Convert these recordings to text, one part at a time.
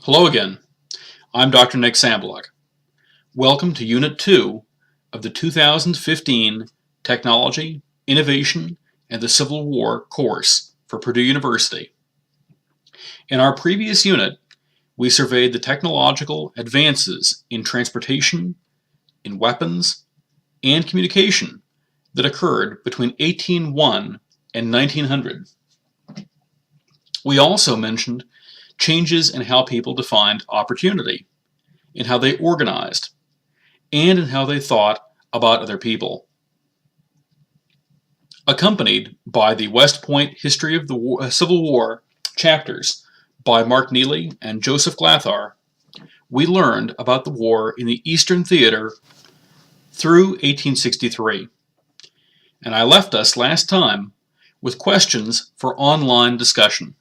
Hello again. I'm Dr. Nick Sambaluk. Welcome to Unit 2 of the 2015 Technology, Innovation, and the Civil War course for Purdue University. In our previous unit, we surveyed the technological advances in transportation, in weapons, and communication that occurred between 1801 and 1900. We also mentioned changes in how people defined opportunity, in how they organized, and in how they thought about other people. Accompanied by the West Point History of the Civil War chapters by Mark Neely and Joseph Glathar, we learned about the war in the Eastern Theater through 1863. And I left us last time with questions for online discussion.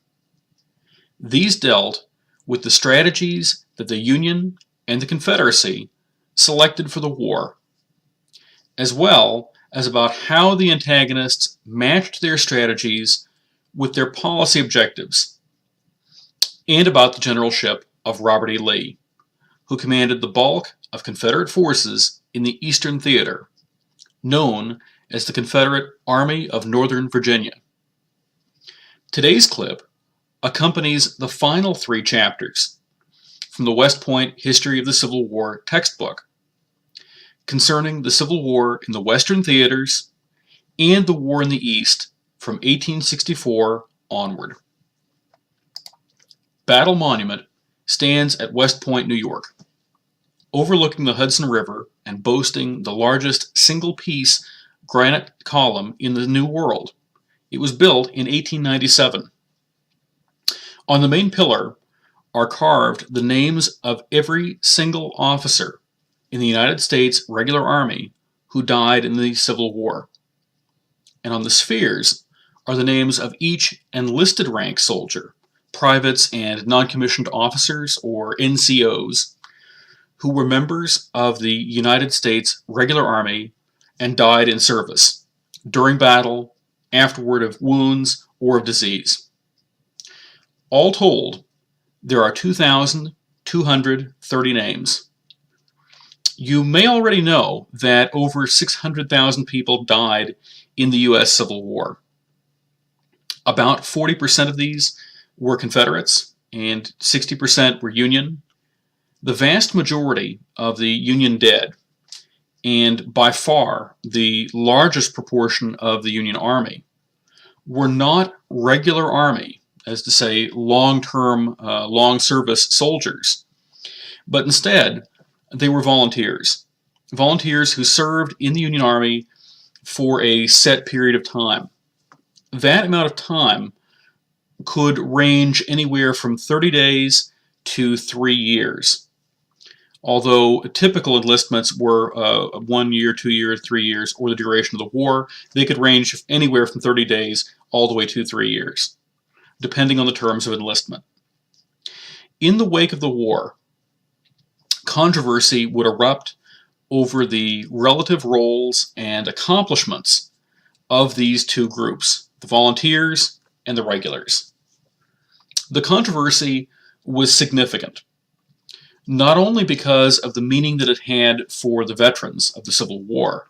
These dealt with the strategies that the Union and the Confederacy selected for the war, as well as about how the antagonists matched their strategies with their policy objectives, and about the generalship of Robert E. Lee, who commanded the bulk of Confederate forces in the Eastern Theater, known as the Confederate Army of Northern Virginia. Today's clip accompanies the final three chapters from the West Point History of the Civil War textbook concerning the Civil War in the Western theaters and the war in the East from 1864 onward. Battle Monument stands at West Point, New York, overlooking the Hudson River and boasting the largest single-piece granite column in the New World. It was built in 1897. On the main pillar are carved the names of every single officer in the United States Regular Army who died in the Civil War. And on the spheres are the names of each enlisted rank soldier, privates and non-commissioned officers, or NCOs, who were members of the United States Regular Army and died in service, during battle, afterward of wounds, or of disease. All told, there are 2,230 names. You may already know that over 600,000 people died in the U.S. Civil War. About 40% of these were Confederates and 60% were Union. The vast majority of the Union dead, and by far the largest proportion of the Union Army, were not regular Army, as to say long-term, long-service soldiers, but instead they were volunteers. Volunteers who served in the Union Army for a set period of time. That amount of time could range anywhere from 30 days to 3 years. Although typical enlistments were 1 year, 2 years, 3 years, or the duration of the war, they could range anywhere from 30 days all the way to 3 years, depending on the terms of enlistment. In the wake of the war, controversy would erupt over the relative roles and accomplishments of these two groups, the volunteers and the regulars. The controversy was significant, not only because of the meaning that it had for the veterans of the Civil War,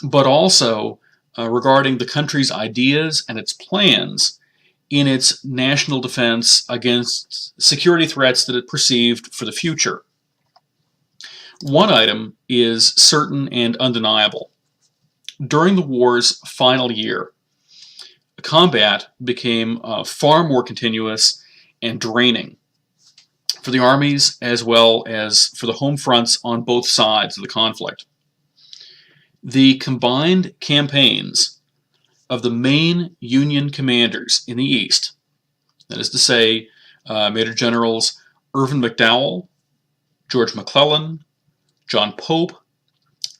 but also regarding the country's ideas and its plans in its national defense against security threats that it perceived for the future. One item is certain and undeniable. During the war's final year, combat became far more continuous and draining for the armies as well as for the home fronts on both sides of the conflict. The combined campaigns of the main Union commanders in the East, that is to say, Major Generals Irvin McDowell, George McClellan, John Pope,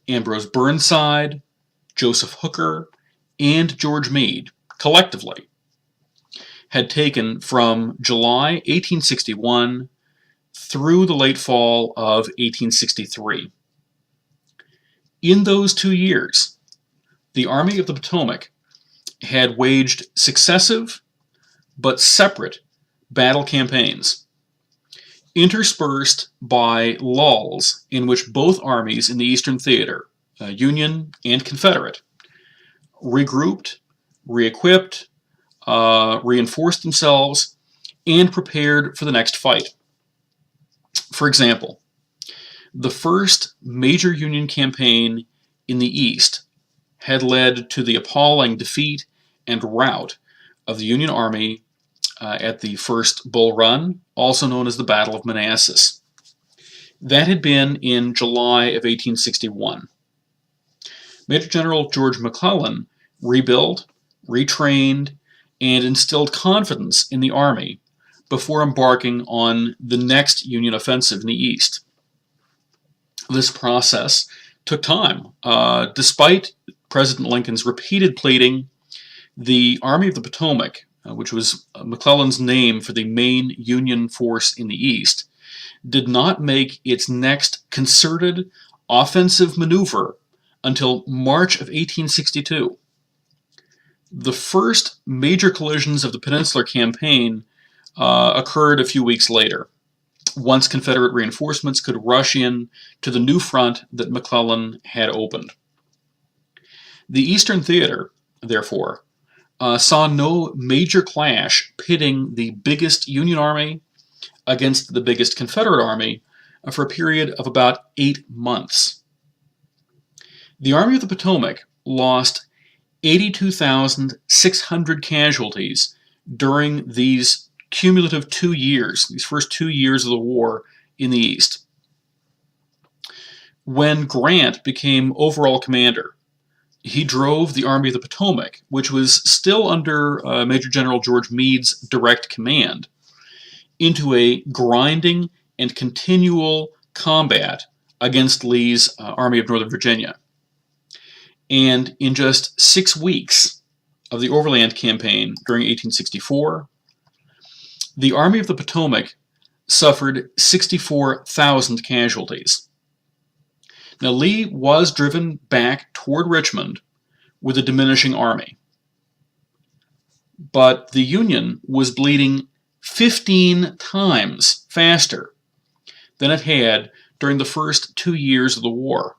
Ambrose Burnside, Joseph Hooker, and George Meade, collectively, had taken from July 1861 through the late fall of 1863. In those 2 years, the Army of the Potomac had waged successive but separate battle campaigns interspersed by lulls in which both armies in the Eastern Theater, Union and Confederate, regrouped, re-equipped, reinforced themselves, and prepared for the next fight. For example, the first major Union campaign in the East had led to the appalling defeat and rout of the Union Army at the First Bull Run, also known as the Battle of Manassas. That had been in July of 1861. Major General George McClellan rebuilt, retrained, and instilled confidence in the Army before embarking on the next Union offensive in the East. This process took time. Despite President Lincoln's repeated pleading, the Army of the Potomac, which was McClellan's name for the main Union force in the East, did not make its next concerted offensive maneuver until March of 1862. The first major collisions of the Peninsular Campaign occurred a few weeks later, once Confederate reinforcements could rush in to the new front that McClellan had opened. The Eastern Theater, therefore, saw no major clash pitting the biggest Union Army against the biggest Confederate Army for a period of about 8 months. The Army of the Potomac lost 82,600 casualties during these cumulative 2 years, these first 2 years of the war in the East. When Grant became overall commander, he drove the Army of the Potomac, which was still under Major General George Meade's direct command, into a grinding and continual combat against Lee's Army of Northern Virginia. And in just 6 weeks of the Overland Campaign during 1864, the Army of the Potomac suffered 64,000 casualties. Now, Lee was driven back toward Richmond with a diminishing army, but the Union was bleeding 15 times faster than it had during the first 2 years of the war.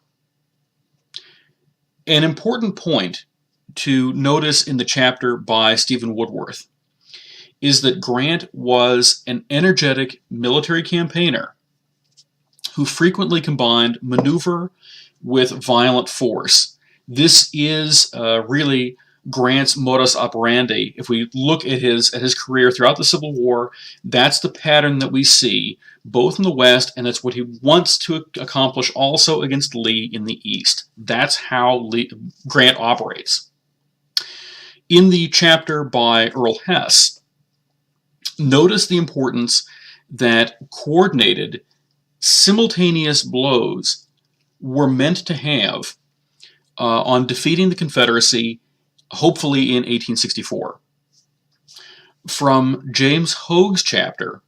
An important point to notice in the chapter by Stephen Woodworth is that Grant was an energetic military campaigner who frequently combined maneuver with violent force. This is really Grant's modus operandi. If we look at his career throughout the Civil War, that's the pattern that we see both in the West, and that's what he wants to accomplish also against Lee in the East. That's how Grant operates. In the chapter by Earl Hess, notice the importance that coordinated, simultaneous blows were meant to have on defeating the Confederacy, hopefully in 1864. From James Hogue's chapter,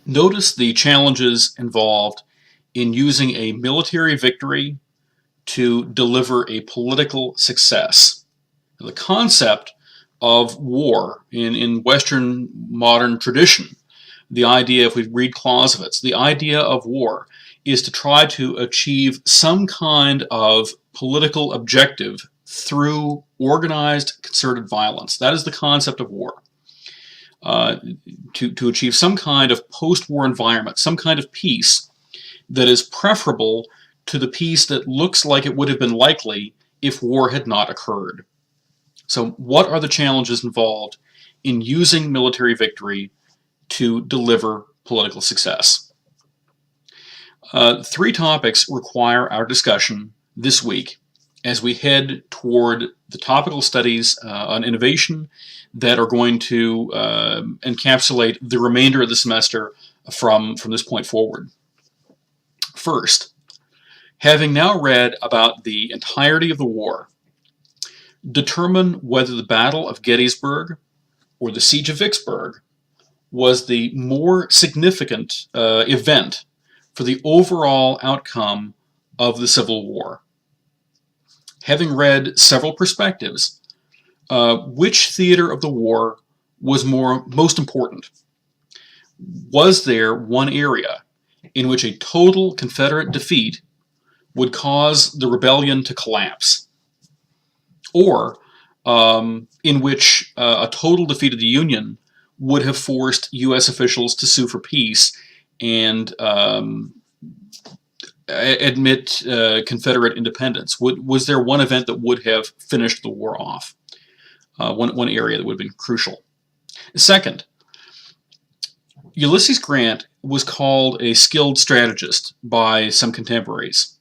notice the challenges involved in using a military victory to deliver a political success. The concept of war in Western modern tradition, the idea, if we read Clausewitz, the idea of war is to try to achieve some kind of political objective through organized, concerted violence. That is the concept of war. To achieve some kind of post-war environment, some kind of peace that is preferable to the peace that looks like it would have been likely if war had not occurred. So what are the challenges involved in using military victory to deliver political success? 3 topics require our discussion this week as we head toward the topical studies on innovation that are going to encapsulate the remainder of the semester from this point forward. First, having now read about the entirety of the war, determine whether the Battle of Gettysburg or the Siege of Vicksburg was the more significant event for the overall outcome of the Civil War. Having read several perspectives, which theater of the war was most important? Was there one area in which a total Confederate defeat would cause the rebellion to collapse? Or in which a total defeat of the Union would have forced U.S. officials to sue for peace and admit Confederate independence? Was there one event that would have finished the war off? One area that would have been crucial. Second, Ulysses Grant was called a skilled strategist by some contemporaries.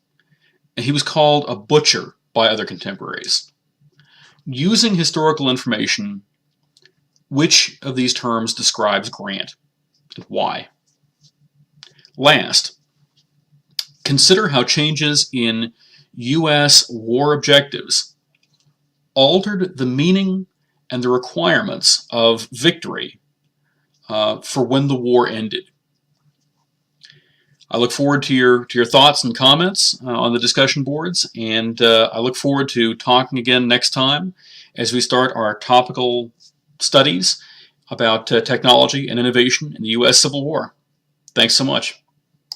He was called a butcher by other contemporaries. Using historical information, which of these terms describes Grant, and why? Last, consider how changes in U.S. war objectives altered the meaning and the requirements of victory for when the war ended. I look forward to your thoughts and comments on the discussion boards, and I look forward to talking again next time as we start our topical studies about technology and innovation in the U.S. Civil War. Thanks so much.